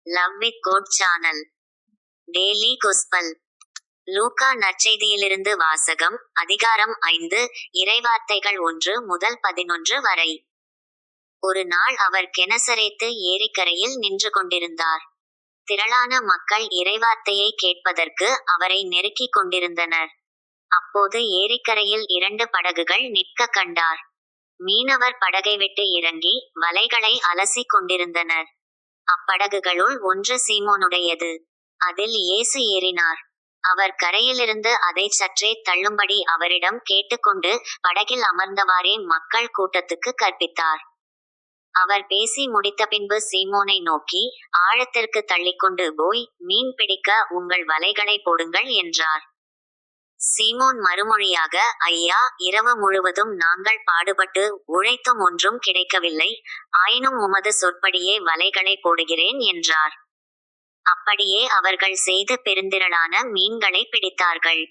Love with code channel daily gospel லூக்கா நற்செய்தியிலிருந்து வாசகம். அதிகாரம் 5, இறைவார்த்தைகள் 1 முதல் 11 வரை. ஒரு நாள் அவர் கெனசரேத்து ஏரிக்கரையில் நின்று கொண்டிருந்தார். திரளான மக்கள் இறைவார்த்தையை கேட்பதற்கு அவரை நெருக்கிக் கொண்டிருந்தனர். அப்போது ஏரிக்கரையில் 2 படகுகள் நிற்க கண்டார். மீனவர் படகை விட்டு இறங்கி வலைகளை அலசிக் கொண்டிருந்தனர். அப்படகுகளுள் ஒன்று சீமோனுடையது. அதில் இயேசு ஏறினார். அவர் கரையிலிருந்து அதைச் சற்றே தள்ளும்படி அவரிடம் கேட்டுக்கொண்டு படகில் அமர்ந்தவாறே மக்கள் கூட்டத்துக்கு கற்பித்தார். அவர் பேசி முடித்த பின்பு சீமோனை நோக்கி, ஆழத்திற்கு தள்ளிக்கொண்டு போய் மீன் பிடிக்க உங்கள் வலைகளை போடுங்கள் என்றார். சீமோன் மறுமொழியாக, ஐயா, இரவு முழுவதும் நாங்கள் பாடுபட்டு உழைத்தும் ஒன்றும் கிடைக்கவில்லை. ஆயினும் உமது சொற்படியே வலைகளை போடுகிறேன் என்றார். அப்படியே அவர்கள் செய்து பெருந்திரளான மீன்களை பிடித்தார்கள்.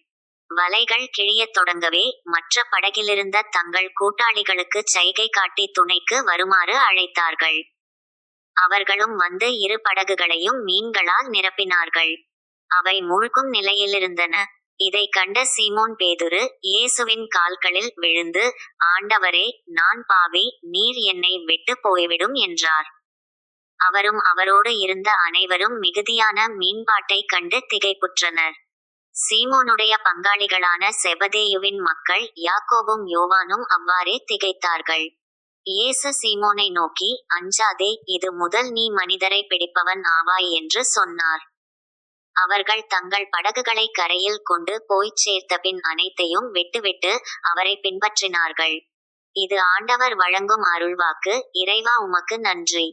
வலைகள் கிழியத் தொடங்கவே மற்ற படகிலிருந்த தங்கள் கூட்டாளிகளுக்கு சைகை காட்டி துணைக்கு வருமாறு அழைத்தார்கள். அவர்களும் வந்து 2 படகுகளையும் மீன்களால் நிரப்பினார்கள். அவை மூழ்கும் நிலையிலிருந்தன. இதை கண்ட சீமோன் பேதுரு இயேசுவின் கால்களில் விழுந்து, ஆண்டவரே, நான் பாவி, நீர் என்னை விட்டு போய்விடும் என்றார். அவரும் அவரோடு இருந்த அனைவரும் மிகுதியான மீன்பாட்டைக் கண்டு திகைப்புற்றனர். சீமோனுடைய பங்காளிகளான செபதேயுவின் மக்கள் யாக்கோபும் யோவானும் அவ்வாறே திகைத்தார்கள். இயேசு சீமோனை நோக்கி, அஞ்சாதே, இது முதல் நீ மனிதரை பிடிப்பவன் ஆவாய் என்று சொன்னார். அவர்கள் தங்கள் படகுகளை கரையில் கொண்டு போய்ச் சேர்த்தபின் அனைத்தையும் விட்டுவிட்டு அவரை பின்பற்றினார்கள். இது ஆண்டவர் வழங்கும் அருள்வாக்கு. இறைவா, உமக்கு நன்றி.